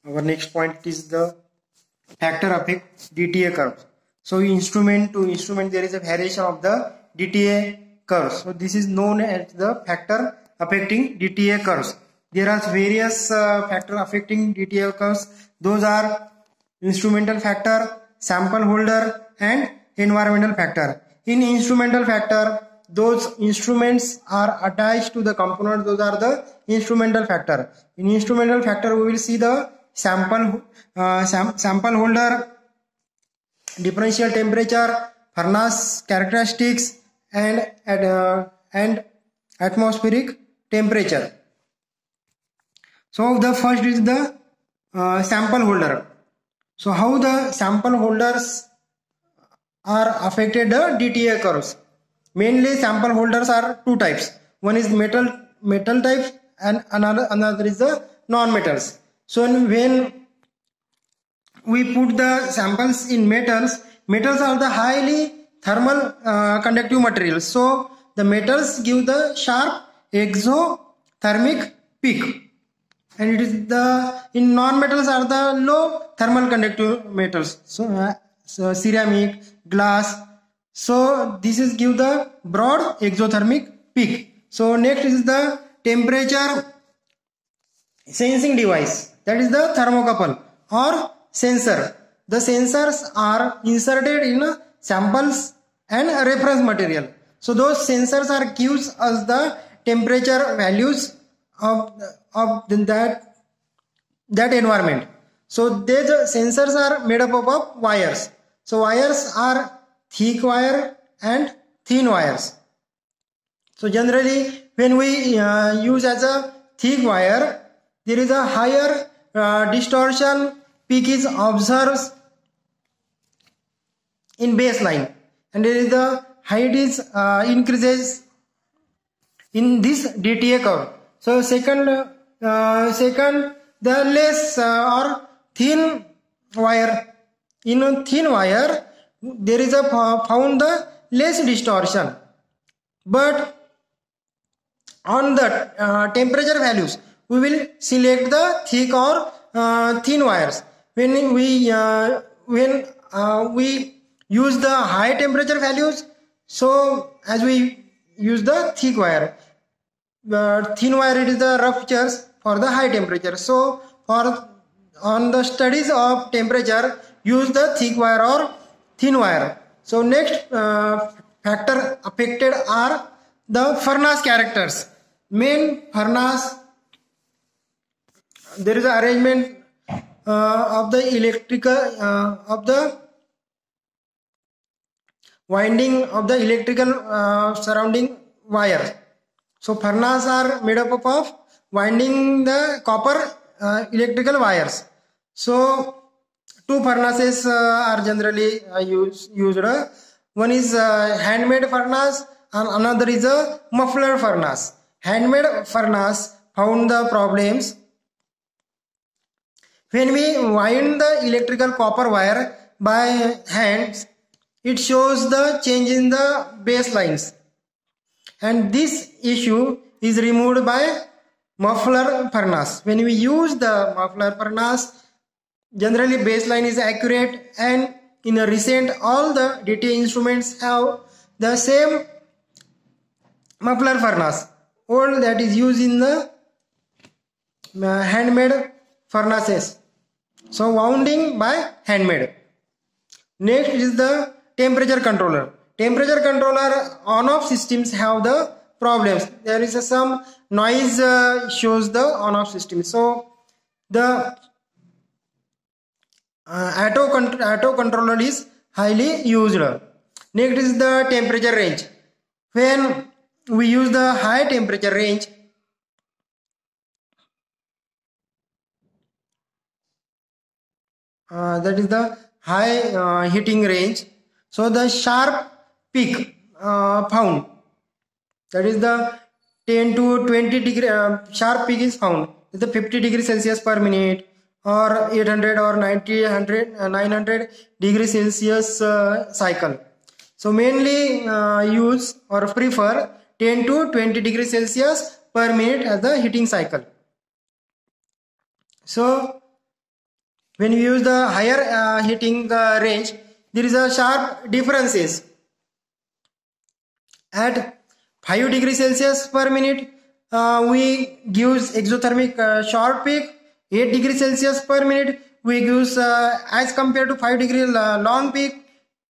Our next point is the factor affect DTA curve. So instrument to instrument there is a variation of the DTA curves. So this is known as the factor affecting DTA curves. There are various factor affecting DTA curves. Those are instrumental factor, sample holder and environmental factor. In instrumental factor, those instruments are attached to the component. Those are the instrumental factor. In instrumental factor, we will see the sample holder, differential temperature, furnace characteristics, and atmospheric temperature. So the first is the sample holder. So how the sample holders are affected the DTA curves. Mainly sample holders are two types. One is metal type and another is the non-metals. So when we put the samples in metals are the highly thermal conductive materials. So the metals give the sharp exothermic peak, and it is the in non-metals are the low thermal conductive metals. So ceramic, glass. So this is give the broad exothermic peak. So next is the temperature sensing device, that is the thermocouple or sensor. The sensors are inserted in samples and reference material. So those sensors are gives us the temperature values of that environment. So these sensors are made up of wires. So wires are thick wire and thin wires. So generally when we use as a thick wire, there is a higher distortion peak is observed in baseline, and there is the height is increases in this DTA curve. So second the less or thin wire. In a thin wire there is a found the less distortion, but on the temperature values we will select the thick or thin wires. When we use the high temperature values, so as we use the thick wire, thin wire it is the ruptures for the high temperature. So for on the studies of temperature, use the thick wire or thin wire. So next factor affected are the furnace characters. Main furnace, there is an arrangement of the electrical of the winding of the electrical surrounding wire. So furnace are made up of winding the copper electrical wires. So two furnaces are generally used. One is handmade furnace and another is a muffler furnace. Handmade furnace found the problems when we wind the electrical copper wire by hands. It shows the change in the baselines, and this issue is removed by muffler furnace. When we use the muffler furnace, generally baseline is accurate, and in a recent all the DTA instruments have the same muffler furnace, old that is used in the handmade furnaces. So wounding by handmade. Next is the temperature controller. Temperature controller on-off systems have the problems. There is some noise shows the on-off system. So the auto controller is highly used. Next is the temperature range. When we use the high temperature range, that is the high heating range. So the sharp peak found, that is the 10 to 20 degree sharp peak is found. The 50 degrees Celsius per minute or 800 or 900 degrees Celsius cycle. So mainly use or prefer 10 to 20 degrees Celsius per minute as the heating cycle. So when you use the higher heating range, there is a sharp differences. At 5 degrees Celsius per minute, we gives exothermic short peak. 8 degrees Celsius per minute, we gives as compared to 5 degree long peak.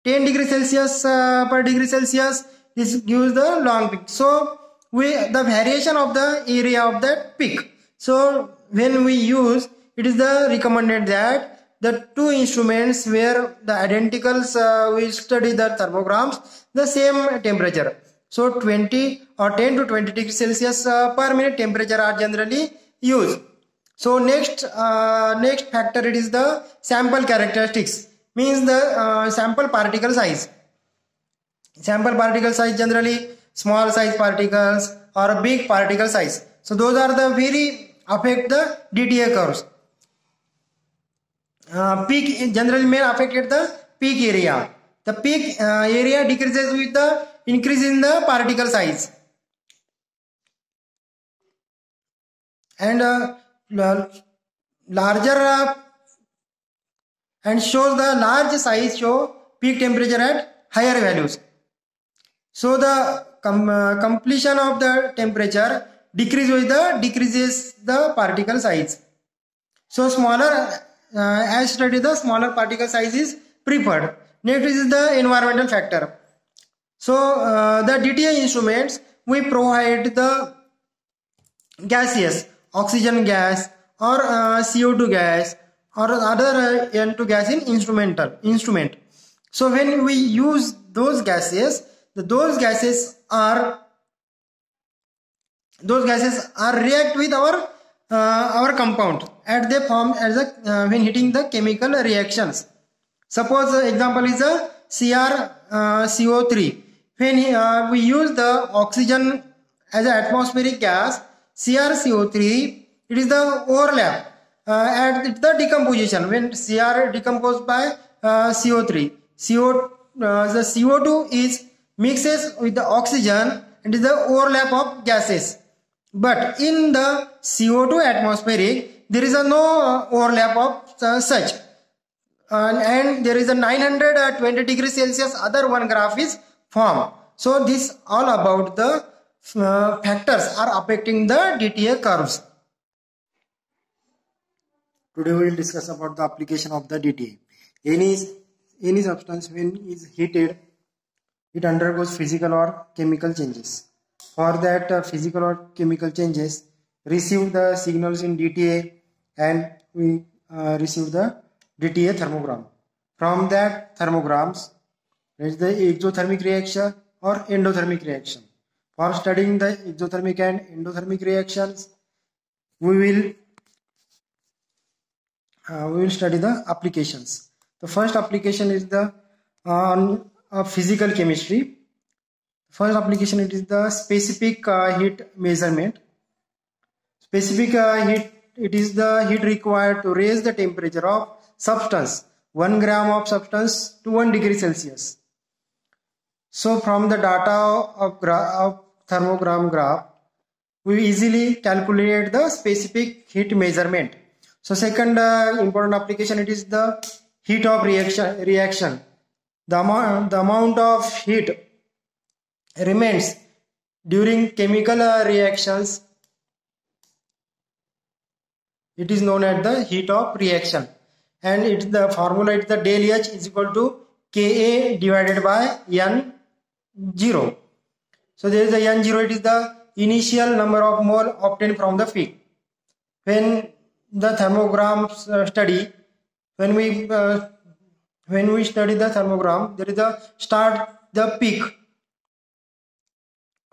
10 degrees Celsius per degree Celsius, this gives the long peak. So the variation of the area of that peak. So when we use, it is the recommended that the two instruments where the identicals we study the thermograms the same temperature. So 20 or 10 to 20 degrees Celsius per minute temperature are generally used. So next factor, it is the sample characteristics, means the sample particle size. Sample particle size generally small size particles or a big particle size. So those are the very affect the DTA curves. Peak generally may affect the peak area. The peak area decreases with the increase in the particle size. And larger and shows the large size show peak temperature at higher values. So the completion of the temperature decreases the particle size. So smaller as studied, the smaller particle size is preferred. Next is the environmental factor. So the DTA instruments, we provide the gaseous oxygen gas or CO2 gas or other N2 gas in instrument. So when we use those gases are react with our compound and they form as a when hitting the chemical reactions. Suppose example is a CrCO3. When we use the oxygen as an atmospheric gas, CrCO3, it is the overlap at the decomposition. When Cr decomposed by CO3, the CO2 is mixes with the oxygen and is the overlap of gases. But in the CO2 atmospheric, there is no overlap of such. And there is a 920 degrees Celsius other one graph is formed. So this all about the factors are affecting the DTA curves. Today we will discuss about the application of the DTA. Any substance when is heated, it undergoes physical or chemical changes. For that physical or chemical changes, receive the signals in DTA and we receive the DTA thermogram. From that thermograms, there is the exothermic reaction or endothermic reaction. For studying the exothermic and endothermic reactions, we will study the applications. The first application is the physical chemistry. First application, it is the specific heat measurement. Specific heat, it is the heat required to raise the temperature of substance, 1 gram of substance to 1 degree Celsius. So from the data of thermogram graph, we easily calculate the specific heat measurement. So second important application, it is the heat of reaction. The amount of heat remains during chemical reactions, it is known as the heat of reaction, and it's the formula is the del H is equal to Ka divided by N0. So there is a N0, it is the initial number of mole obtained from the peak. When the thermogram study, when we study the thermogram, there is the peak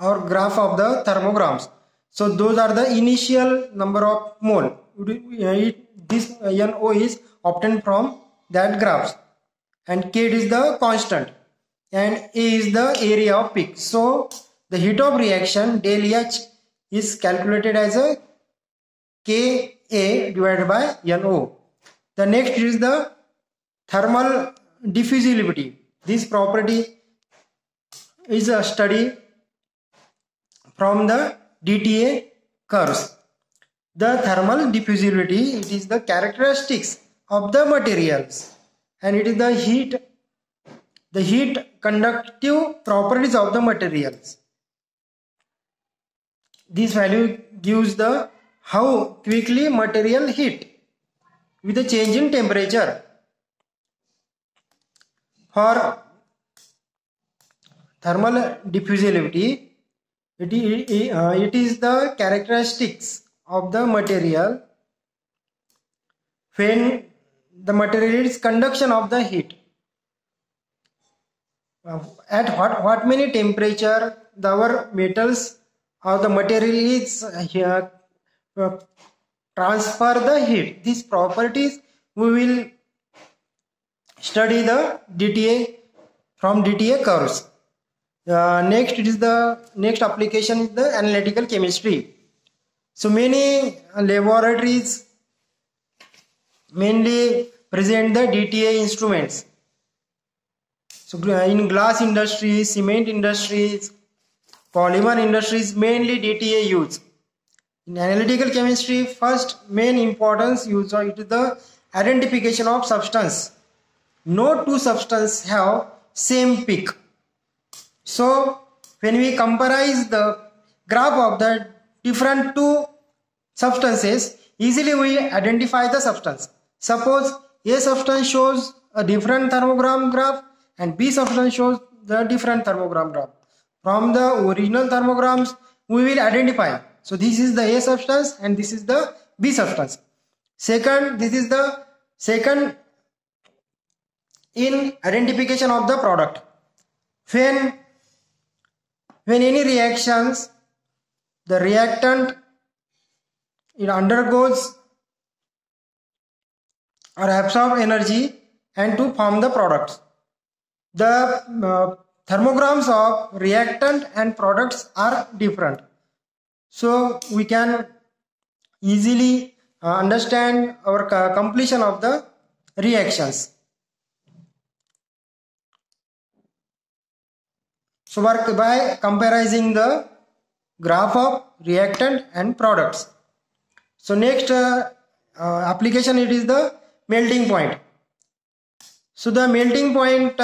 or graph of the thermograms. So those are the initial number of mole. This NO is obtained from that graphs, and K is the constant and A is the area of peak. So the heat of reaction del H is calculated as a Ka divided by NO. The next is the thermal diffusibility. This property is a study from the DTA curves. The thermal diffusibility, it is the characteristics of the materials, and it is the heat conductive properties of the materials. This value gives the how quickly material heat with a change in temperature. For thermal diffusivity, it is the characteristics of the material when the material is conduction of the heat. At what many temperature our metals or the material is transfer the heat. These properties we will study the DTA from DTA curves. Next, it is the next application is the analytical chemistry. So many laboratories mainly present the DTA instruments. So in glass industries, cement industries, polymer industries, mainly DTA use. In analytical chemistry, first main importance use it is the identification of substance. No two substances have same peak. So when we compare the graph of the different two substances, easily we identify the substance. Suppose A substance shows a different thermogram graph and B substance shows the different thermogram graph. From the original thermograms, we will identify. So this is the A substance and this is the B substance. Second, this is the second in identification of the product. When any reactions, the reactant it undergoes or absorb energy and to form the products. The thermograms of reactant and products are different. So we can easily understand our completion of the reactions. So work by comparing the graph of reactant and products. So next application it is the melting point. So the melting point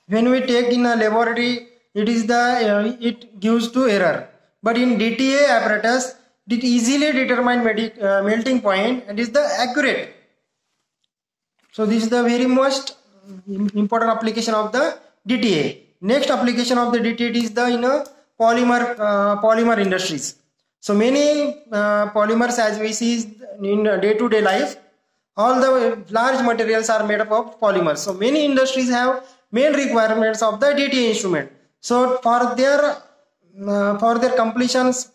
when we take in a laboratory it is the it gives to error, but in DTA apparatus it easily determine melting point and is the accurate. So this is the very most important application of the DTA. Next application of the DTA is the in a polymer industries. So many polymers as we see in day-to-day life, all the large materials are made up of polymers. So many industries have main requirements of the DTA instrument. So for their completions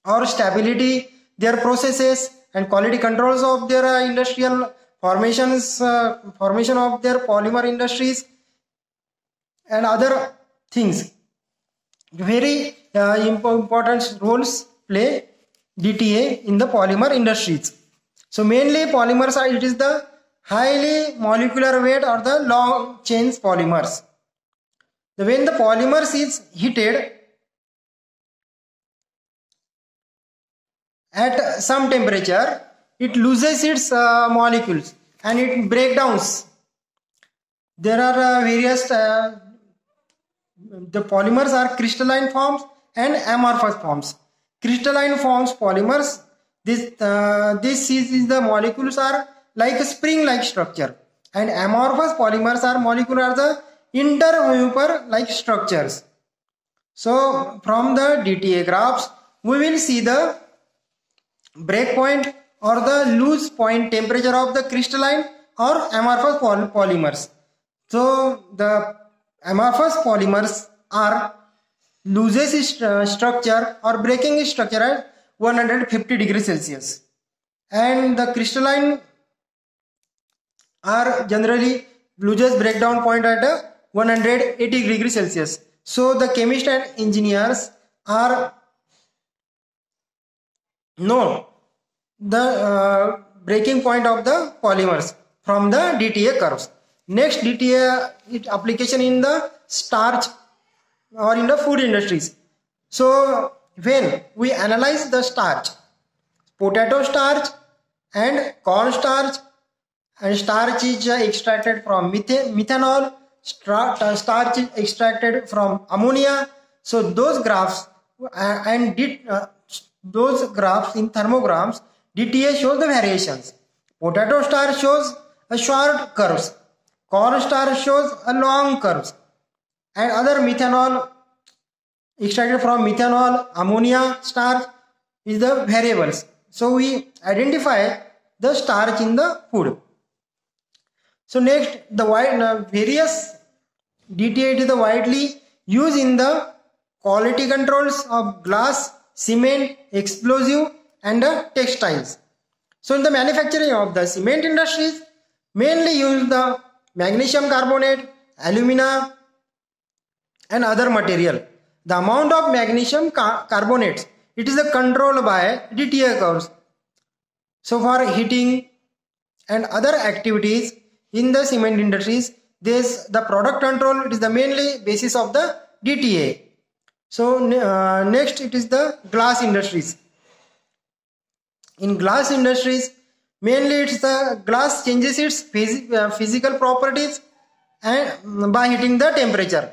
or stability, their processes and quality controls of their industrial formations, formation of their polymer industries and other things, very important roles play DTA in the polymer industries. So mainly polymers are, it is the highly molecular weight or the long chains polymers. When the polymers is heated at some temperature, it loses its molecules and it breaks down. There are various the polymers are crystalline forms and amorphous forms. Crystalline forms polymers, this is the molecules are like a spring-like structure, and amorphous polymers are molecular the interviewer like structures. So from the DTA graphs we will see the break point or the loose point temperature of the crystalline or amorphous polymers. So the amorphous polymers are loses structure or breaking structure at 150 degrees Celsius, and the crystalline are generally loses breakdown point at 180 degrees Celsius. So the chemists and engineers are know the breaking point of the polymers from the DTA curves. Next DTA application in the starch or in the food industries. So when we analyze the starch, potato starch and cornstarch, and starch is extracted from methanol, starch is extracted from ammonia. So those graphs those graphs in thermograms, DTA shows the variations. Potato starch shows a short curves, corn starch shows a long curves, and other methanol extracted from methanol, ammonia, starch is the variables. So we identify the starch in the food. So next, the various DTA is the widely used in the quality controls of glass, cement, explosive, and textiles. So in the manufacturing of the cement industries, mainly use the magnesium carbonate, alumina, and other material. The amount of magnesium carbonates, it is controlled by DTA curves. So for heating and other activities in the cement industries, the product control, it is the mainly basis of the DTA. So next it is the glass industries. In glass industries, mainly it's the glass changes its physical properties and by heating the temperature.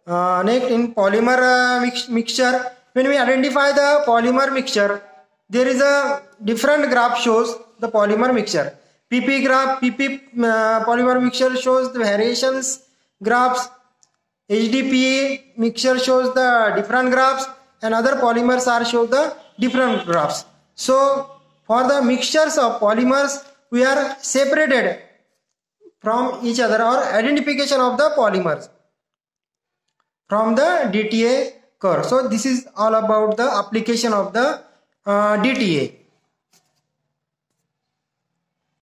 Next, in polymer mixture, when we identify the polymer mixture, there is a different graph shows the polymer mixture. PP graph, polymer mixture shows the variations graphs. HDPE mixture shows the different graphs, and other polymers are show the different graphs. So for the mixtures of polymers, we are separated from each other, or identification of the polymers from the DTA curve. So this is all about the application of the DTA.